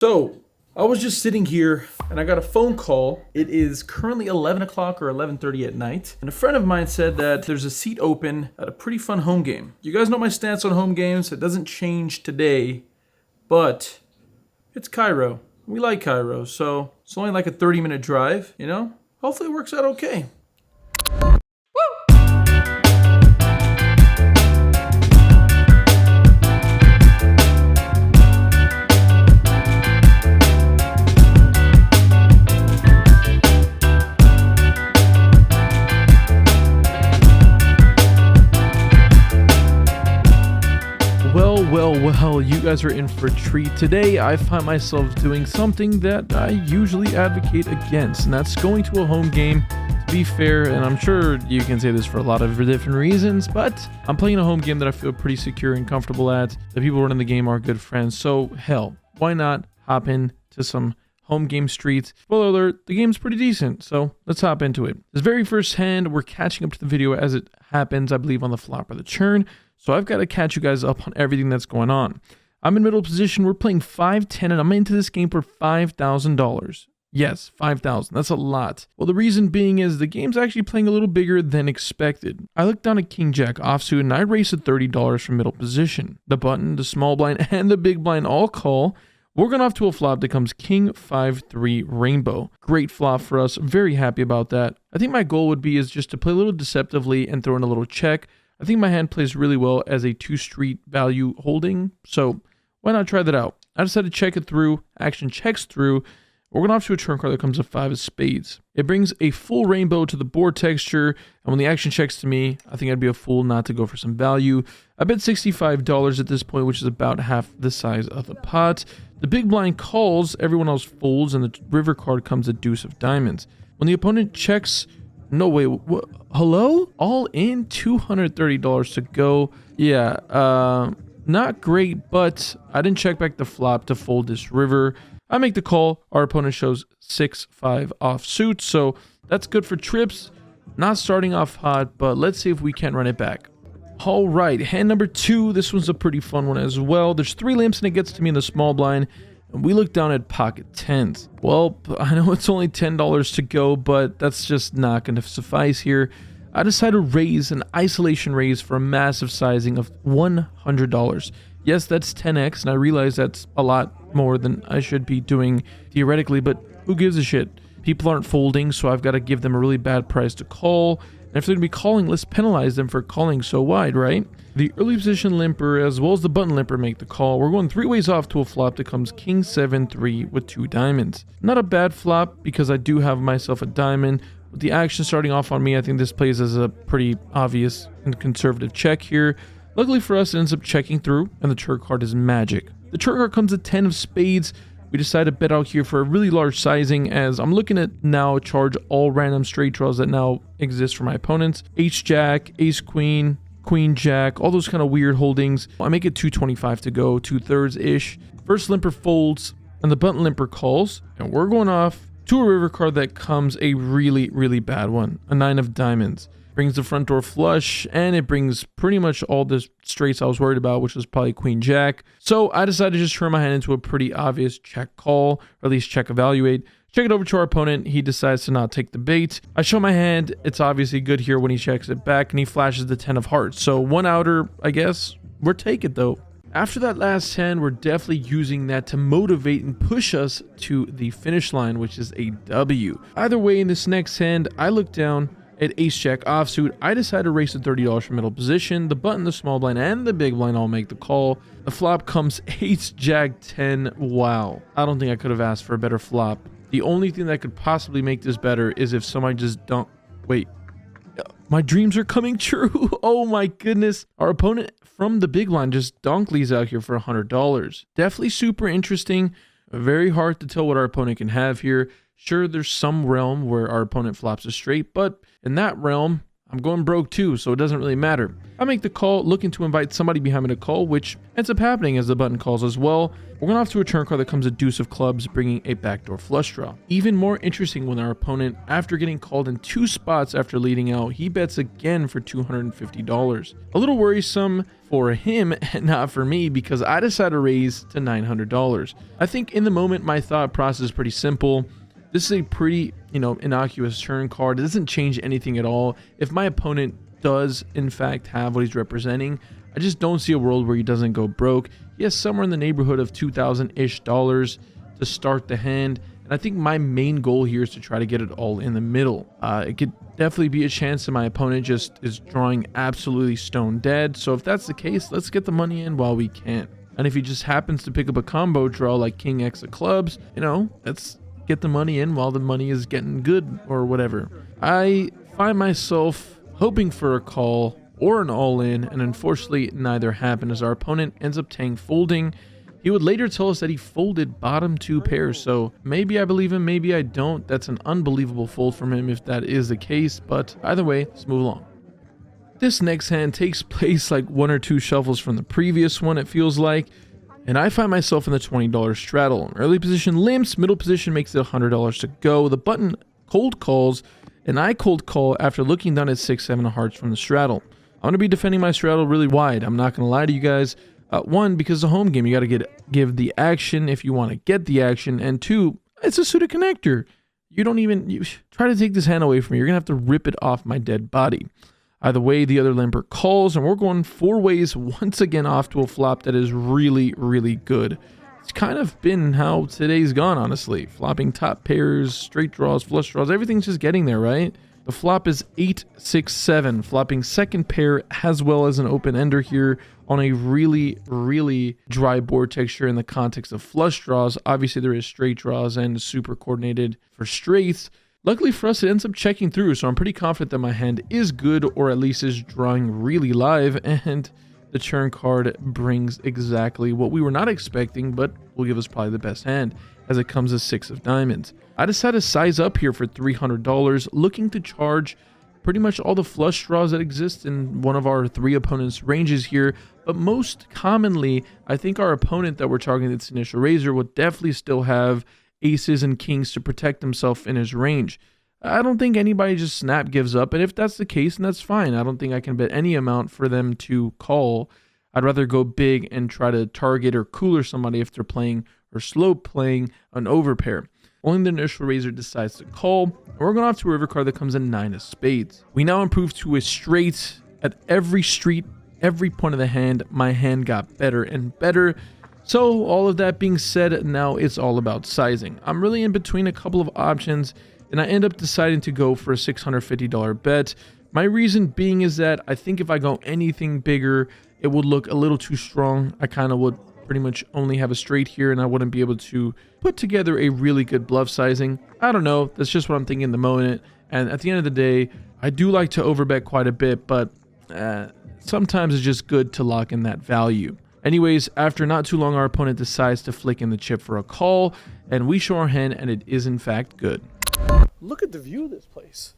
So I was just sitting here and I got a phone call. It is currently 11 o'clock or 11:30 at night. And a friend of mine said that there's a seat open at a pretty fun home game. You guys know my stance on home games. It doesn't change today, but it's Cairo. We like Cairo, so it's only like a 30-minute drive, you know? Hopefully it works out okay. Well, you guys are in for a treat. Today, I find myself doing something that I usually advocate against, and that's going to a home game. To be fair, and I'm sure you can say this for a lot of different reasons, but I'm playing a home game that I feel pretty secure and comfortable at. The people running the game are good friends, so hell, why not hop in to some home game streets? Spoiler alert, the game's pretty decent, so let's hop into it. This very first hand, we're catching up to the video as it happens, I believe, on the flop or the churn. So I've got to catch you guys up on everything that's going on. I'm in middle position. We're playing 5-10, and I'm into this game for $5,000. Yes, 5,000. That's a lot. Well, the reason being is the game's actually playing a little bigger than expected. I looked down at King Jack offsuit, and I raced at $30 from middle position. The button, the small blind, and the big blind all call. We're going off to a flop that comes King 5-3 Rainbow. Great flop for us. Very happy about that. I think my goal would be is just to play a little deceptively and throw in a little check. I think my hand plays really well as a 2-street value holding, so why not try that out? I decided to check it through, action checks through. We're going off to a turn card that comes a 5 of spades. It brings a full rainbow to the board texture, and when the action checks to me, I think I'd be a fool not to go for some value. I bet $65 at this point, which is about half the size of the pot. The big blind calls, everyone else folds, and the river card comes a deuce of diamonds. When the opponent checks... No way. Hello? All in $230 to go. Yeah, not great, but I didn't check back the flop to fold this river. I make the call. Our opponent shows 6-5 offsuit, so that's good for trips. Not starting off hot, but let's see if we can run it back. All right, hand number 2. This one's a pretty fun one as well. There's 3 limps, and it gets to me in the small blind. And we look down at pocket tens. Well, I know it's only $10 to go, but that's just not going to suffice here. I decided to raise an isolation raise for a massive sizing of $100. Yes, that's 10x, and I realize that's a lot more than I should be doing theoretically, but who gives a shit? People aren't folding, so I've got to give them a really bad price to call. And if they're going to be calling, let's penalize them for calling so wide, right? The early position limper as well as the button limper make the call. We're going 3 ways off to a flop that comes King 7-3 with 2 diamonds. Not a bad flop because I do have myself a diamond. With the action starting off on me, I think this plays as a pretty obvious and conservative check here. Luckily for us, it ends up checking through, and the turn card is magic. The turn card comes a 10 of spades. We decide to bet out here for a really large sizing as I'm looking at now charge all random straight draws that now exist for my opponents. Ace-Jack, Ace-Queen, Queen-Jack, all those kind of weird holdings. I make it 225 to go, 2/3-ish. First limper folds, and the button limper calls, and we're going off to a river card that comes a really, really bad one, a 9 of diamonds. Brings the front door flush, and it brings pretty much all the straights I was worried about, which was probably Queen-Jack. So I decided to just turn my hand into a pretty obvious check call, or at least check evaluate. Check it over to our opponent. He decides to not take the bait. I show my hand. It's obviously good here when he checks it back, and he flashes the 10 of hearts. So one outer, I guess. We're taking it, though. After that last hand, we're definitely using that to motivate and push us to the finish line, which is a W. Either way, in this next hand, I look down at Ace-Jack offsuit. I decide to race at $30 from middle position. The button, the small blind, and the big blind all make the call. The flop comes Ace-Jack 10. Wow. I don't think I could have asked for a better flop. The only thing that could possibly make this better is if somebody just wait. My dreams are coming true. Oh my goodness. Our opponent from the big line just donkleys out here for $100. Definitely super interesting. Very hard to tell what our opponent can have here. Sure, there's some realm where our opponent flops a straight, but in that realm, I'm going broke too, so it doesn't really matter. I make the call, looking to invite somebody behind me to call, which ends up happening as the button calls as well. We're going off to a turn card that comes a deuce of clubs, bringing a backdoor flush draw. Even more interesting when our opponent, after getting called in 2 spots after leading out, he bets again for $250. A little worrisome for him and not for me, because I decided to raise to $900. I think in the moment my thought process is pretty simple. This is a pretty, innocuous turn card. It doesn't change anything at all. If my opponent does, in fact, have what he's representing, I just don't see a world where he doesn't go broke. He has somewhere in the neighborhood of $2,000-ish to start the hand. And I think my main goal here is to try to get it all in the middle. It could definitely be a chance that my opponent just is drawing absolutely stone dead. So if that's the case, let's get the money in while we can. And if he just happens to pick up a combo draw like King X of clubs, let's get the money in while the money is getting good or whatever. I find myself hoping for a call or an all-in, and unfortunately neither happened as our opponent ends up folding. He would later tell us that he folded bottom 2 pairs, so maybe I believe him, maybe I don't. That's an unbelievable fold from him if that is the case, but either way, let's move along. This next hand takes place like 1 or 2 shuffles from the previous one, it feels like. And I find myself in the $20 straddle. Early position limps, middle position makes it $100 to go. The button cold calls, and I cold call after looking down at 6-7 of hearts from the straddle. I'm going to be defending my straddle really wide. I'm not going to lie to you guys. 1, because it's a home game. You got to give the action if you want to get the action. And 2, it's a suited connector. You try to take this hand away from me. You're going to have to rip it off my dead body. Either way, the other limper calls, and we're going 4 ways once again off to a flop that is really, really good. It's kind of been how today's gone, honestly. Flopping top pairs, straight draws, flush draws, everything's just getting there, right? The flop is 8-6-7, flopping second pair as well as an open ender here on a really, really dry board texture in the context of flush draws. Obviously, there is straight draws and super coordinated for straights. Luckily for us, it ends up checking through, so I'm pretty confident that my hand is good, or at least is drawing really live, and the turn card brings exactly what we were not expecting, but will give us probably the best hand, as it comes as 6 of diamonds. I decided to size up here for $300, looking to charge pretty much all the flush draws that exist in one of our 3 opponents' ranges here, but most commonly, I think our opponent that we're targeting its initial raiser will definitely still have aces and kings to protect himself in his range. I don't think anybody just snap gives up, and if that's the case, then that's fine. I don't think I can bet any amount for them to call. I'd rather go big and try to target or cooler somebody if they're playing or slow playing an overpair. Only the initial raiser decides to call, and we're going off to a river card that comes in 9 of spades. We now improve to a straight. At every street, every point of the hand, my hand got better and better. So all of that being said, now it's all about sizing. I'm really in between a couple of options, and I end up deciding to go for a $650 bet. My reason being is that I think if I go anything bigger, it would look a little too strong. I kind of would pretty much only have a straight here, and I wouldn't be able to put together a really good bluff sizing. I don't know. That's just what I'm thinking in the moment. And at the end of the day, I do like to overbet quite a bit, but sometimes it's just good to lock in that value. Anyways, after not too long, our opponent decides to flick in the chip for a call, and we show our hand, and it is in fact good. Look at the view of this place.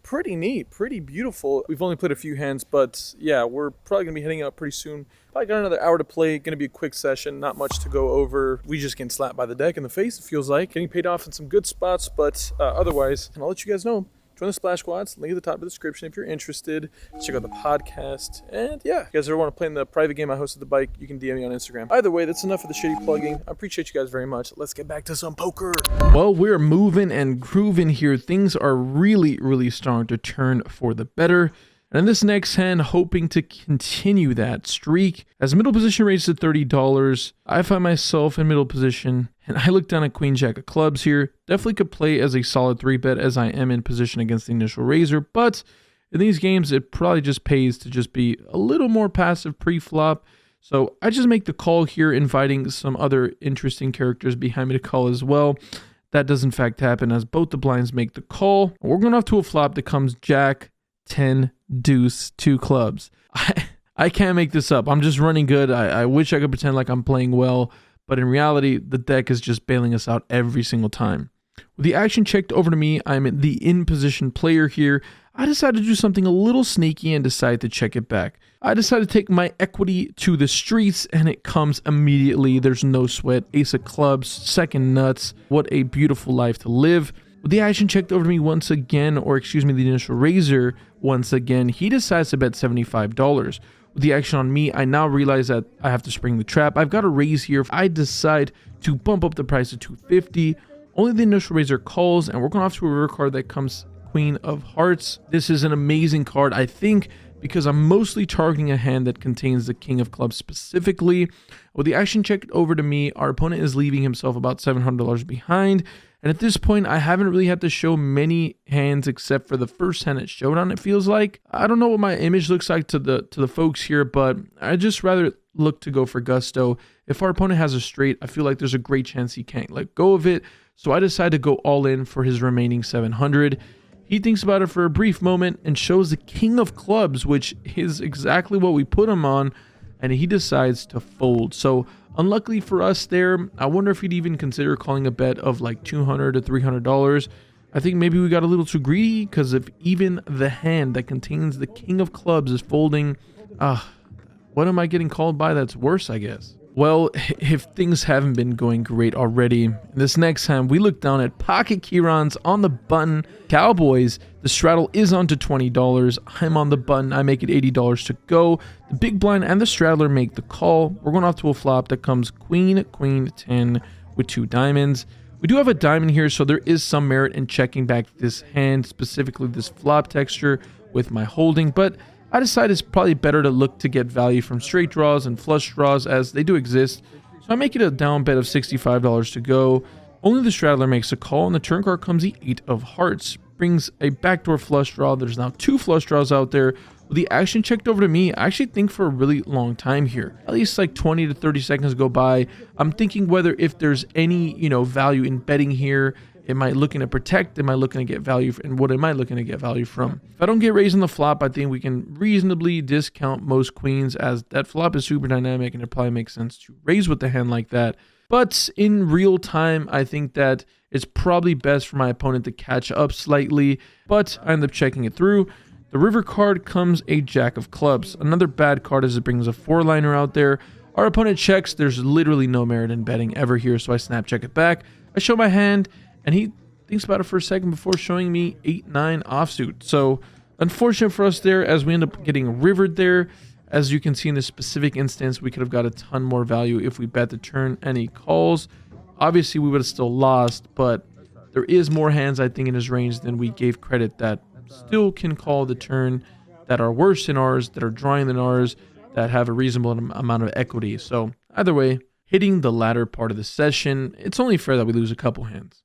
Pretty neat, pretty beautiful. We've only played a few hands, but yeah, we're probably gonna be heading out pretty soon. Probably got another hour to play. Gonna be a quick session, not much to go over. We just getting slapped by the deck in the face, it feels like. Getting paid off in some good spots, but otherwise, and I'll let you guys know. Join the Splash Squads, link at the top of the description if you're interested. Check out the podcast. And yeah, if you guys ever want to play in the private game I hosted the bike, you can DM me on Instagram. Either way, that's enough of the shitty plugging. I appreciate you guys very much. Let's get back to some poker. Well, we're moving and grooving here. Things are really, really starting to turn for the better. And in this next hand, hoping to continue that streak. As middle position raises to $30, I find myself in middle position, and I look down at Queen Jack of clubs here. Definitely could play as a solid 3-bet as I am in position against the initial raiser, but in these games, it probably just pays to just be a little more passive pre-flop. So I just make the call here, inviting some other interesting characters behind me to call as well. That does in fact happen as both the blinds make the call. We're going off to a flop that comes Jack, 10, deuce, 2 clubs. I can't make this up. I'm just running good. I wish I could pretend like I'm playing well, but in reality, the deck is just bailing us out every single time. With the action checked over to me, I'm the in-position player here. I decided to do something a little sneaky and decide to check it back. I decided to take my equity to the streets, and it comes immediately. There's no sweat. Ace of clubs, second nuts. What a beautiful life to live. With the action checked over to me once again, or excuse me, the initial raiser once again, he decides to bet $75. With the action on me, I now realize that I have to spring the trap. I've got a raise here. I decide to bump up the price to $250. Only the initial raiser calls, and we're going off to a river card that comes Queen of Hearts. This is an amazing card, I think, because I'm mostly targeting a hand that contains the King of Clubs specifically. With the action checked over to me, our opponent is leaving himself about $700 behind. And at this point, I haven't really had to show many hands except for the first hand at Showdown, it feels like. I don't know what my image looks like to the folks here, but I just rather look to go for gusto. If our opponent has a straight, I feel like there's a great chance he can't let go of it. So I decide to go all in for his remaining 700. He thinks about it for a brief moment and shows the King of Clubs, which is exactly what we put him on, and he decides to fold. So unluckily for us there, I wonder if he'd even consider calling a bet of like $200 to $300. I think maybe we got a little too greedy, because if even the hand that contains the King of Clubs is folding, what am I getting called by that's worse, I guess? Well, if things haven't been going great already, in this next hand, we look down at pocket Kirans on the button. Cowboys, the straddle is on to $20. I'm on the button. I make it $80 to go. The big blind and the straddler make the call. We're going off to a flop that comes Queen, Queen, 10 with 2 diamonds. We do have a diamond here, so there is some merit in checking back this hand, specifically this flop texture with my holding, but I decided it's probably better to look to get value from straight draws and flush draws, as they do exist. So I make it a down bet of $65 to go. Only the straddler makes a call, and the turn card comes the 8 of Hearts. Brings a backdoor flush draw. There's now 2 flush draws out there. With the action checked over to me, I actually think for a really long time here. At least like 20 to 30 seconds go by. I'm thinking whether if there's any, value in betting here. Am I looking to protect? Am I looking to get value? And what am I looking to get value from? If I don't get raised on the flop, I think we can reasonably discount most queens, as that flop is super dynamic and it probably makes sense to raise with the hand like that. But in real time, I think that it's probably best for my opponent to catch up slightly, but I end up checking it through. The river card comes a Jack of Clubs. Another bad card as it brings a 4-liner out there. Our opponent checks. There's literally no merit in betting ever here, so I snap check it back. I show my hand, and he thinks about it for a second before showing me 8-9 offsuit. So unfortunate for us there, as we end up getting rivered there. As you can see in this specific instance, we could have got a ton more value if we bet the turn and he calls. Obviously, we would have still lost, but there is more hands, I think, in his range than we gave credit that still can call the turn, that are worse than ours, that are drawing than ours, that have a reasonable amount of equity. So either way, hitting the latter part of the session, it's only fair that we lose a couple hands.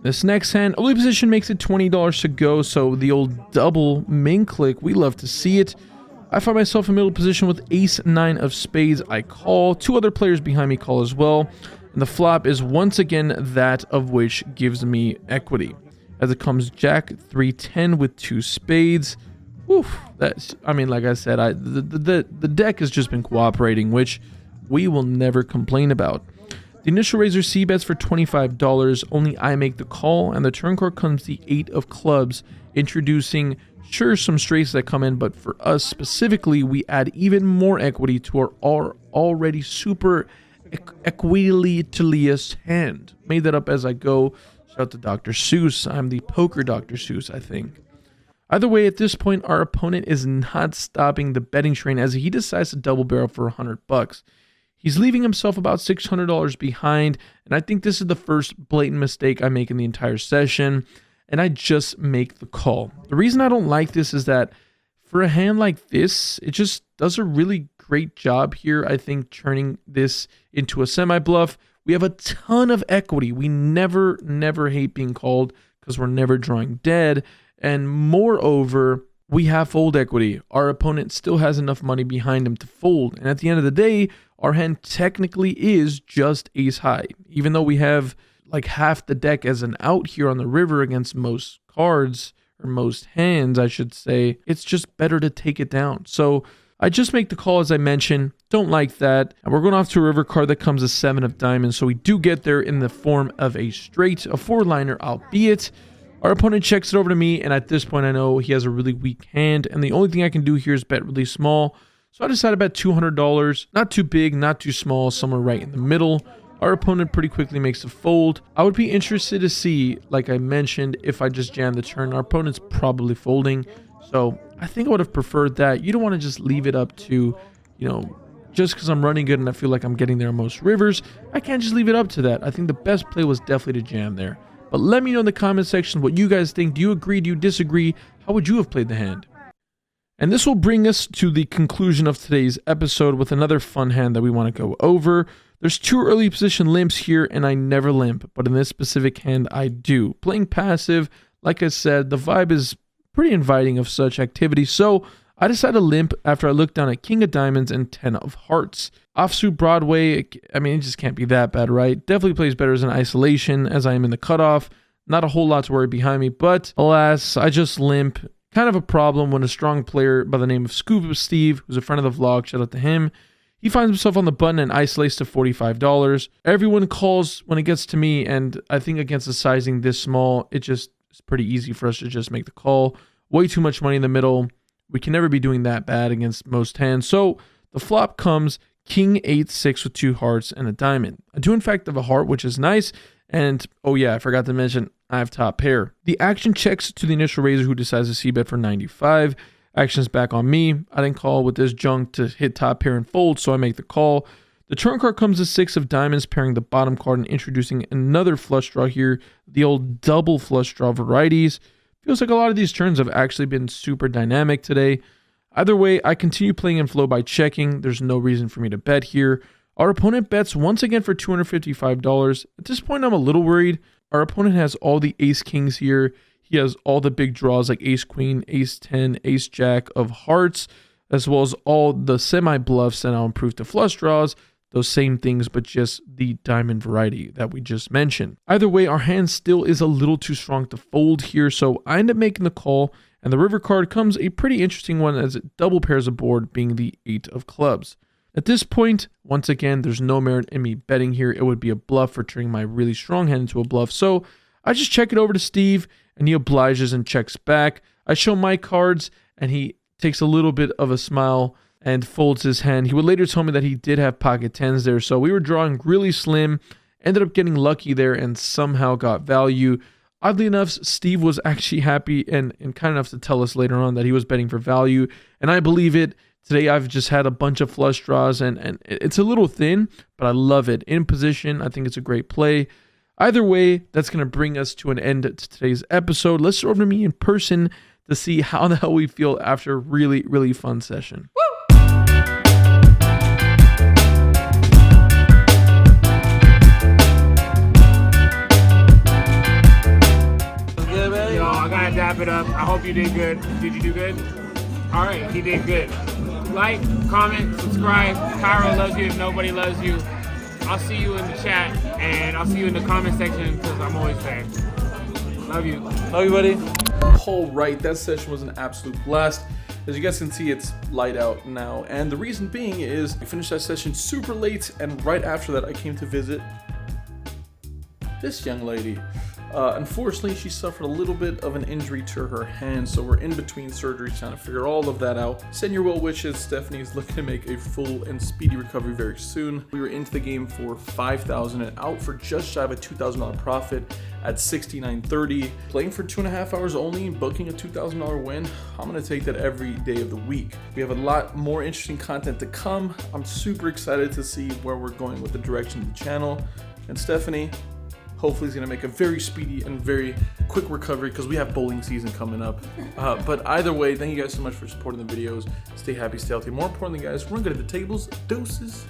This next hand, early position makes it $20 to go, so the old double main click, we love to see it. I find myself in middle position with ace-9 of spades. I call. 2 other players behind me call as well, and the flop is once again that of which gives me equity, as it comes Jack 3-10 with 2 spades. Oof, that's, I mean, like I said, the deck has just been cooperating, which we will never complain about. The initial raiser C bets for $25. Only I make the call, and the turn card comes the 8 of Clubs, introducing some straights that come in, but for us specifically, we add even more equity to our already super equitalious hand. Made that up as I go. Shout out to Dr. Seuss. I'm the poker Dr. Seuss, I think. Either way, at this point, our opponent is not stopping the betting train, as he decides to double barrel for $100. He's leaving himself about $600 behind, and I think this is the first blatant mistake I make in the entire session, and I just make the call. The reason I don't like this is that for a hand like this, it just does a really great job here, I think, turning this into a semi-bluff. We have a ton of equity. We never hate being called because we're never drawing dead, and moreover, we have fold equity. Our opponent still has enough money behind him to fold, and at the end of the day, our hand technically is just ace high, even though we have like half the deck as an out here on the river against most cards, or most hands, I should say. It's just better to take it down. So I just make the call, as I mentioned. Don't like that. And we're going off to a river card that comes a 7 of diamonds. So we do get there in the form of a straight, a 4-liner, albeit. Our opponent checks it over to me, and at this point I know he has a really weak hand, and the only thing I can do here is bet really small. So I decided to bet $200, not too big, not too small, somewhere right in the middle. Our opponent pretty quickly makes a fold. I would be interested to see, like I mentioned, if I just jam the turn. Our opponent's probably folding, so I think I would have preferred that. You don't want to just leave it up to, just because I'm running good and I feel like I'm getting there on most rivers, I can't just leave it up to that. I think the best play was definitely to jam there. But let me know in the comment section what you guys think. Do you agree? Do you disagree? How would you have played the hand? And this will bring us to the conclusion of today's episode with another fun hand that we want to go over. There's 2 early position limps here, and I never limp, but in this specific hand, I do. Playing passive, like I said, the vibe is pretty inviting of such activity, so I decided to limp after I looked down at King of Diamonds and 10 of Hearts. Offsuit Broadway, I mean, it just can't be that bad, right? Definitely plays better as an isolation, as I am in the cutoff. Not a whole lot to worry behind me, but alas, I just limp. Kind of a problem when a strong player by the name of Scuba Steve, who's a friend of the vlog, shout out to him, he finds himself on the button and isolates to $45. Everyone calls when it gets to me, and I think against a sizing this small, it's pretty easy for us to just make the call. Way too much money in the middle. We can never be doing that bad against most hands. So the flop comes King 8-6 with 2 hearts and a diamond. I do in fact have a heart, which is nice. And oh yeah, I forgot to mention, I have top pair. The action checks to the initial raiser, who decides to c-bet for 95. Action's back on me. I didn't call with this junk to hit top pair and fold, so I make the call. The turn card comes a 6 of diamonds, pairing the bottom card and introducing another flush draw here. The old double flush draw varieties. Feels like a lot of these turns have actually been super dynamic today. Either way, I continue playing in flow by checking. There's no reason for me to bet here. Our opponent bets once again for $255. At this point, I'm a little worried. Our opponent has all the ace kings here. He has all the big draws like ace queen, ace 10, ace jack of hearts, as well as all the semi bluffs that I'll improve to flush draws. Those same things, but just the diamond variety that we just mentioned. Either way, our hand still is a little too strong to fold here, so I end up making the call, and the river card comes a pretty interesting one as it double pairs a board, being the 8 of clubs. At this point, once again, there's no merit in me betting here. It would be a bluff for turning my really strong hand into a bluff, so I just check it over to Steve, and he obliges and checks back. I show my cards, and he takes a little bit of a smile and folds his hand. He would later tell me that he did have pocket 10s there, so we were drawing really slim, ended up getting lucky there, and somehow got value. Oddly enough, Steve was actually happy and kind enough to tell us later on that he was betting for value, and I believe it. Today I've just had a bunch of flush draws, and it's a little thin, but I love it. In position, I think it's a great play. Either way, that's going to bring us to an end to today's episode. Let's throw over to me in person to see how the hell we feel after a really, really fun session. Woo! Wrap it up. I hope you did good. Did you do good? All right, he did good. Like, comment, subscribe. Cairo loves you if nobody loves you. I'll see you in the chat, and I'll see you in the comment section because I'm always there. Love you. Love you, buddy. All right, that session was an absolute blast. As you guys can see, it's light out now, and the reason being is I finished that session super late, and right after that I came to visit this young lady. Unfortunately, she suffered a little bit of an injury to her hand, so we're in between surgeries trying to figure all of that out. Send your well wishes. Stephanie is looking to make a full and speedy recovery very soon. We were into the game for $5,000 and out for just shy of a $2,000 profit at 69.30. Playing for 2.5 hours only and booking a $2,000 win. I'm gonna take that every day of the week. We have a lot more interesting content to come. I'm super excited to see where we're going with the direction of the channel. And Stephanie, hopefully he's going to make a very speedy and very quick recovery because we have bowling season coming up. But either way, thank you guys so much for supporting the videos. Stay happy, stay healthy. More importantly, guys, run good at the tables. Deuces.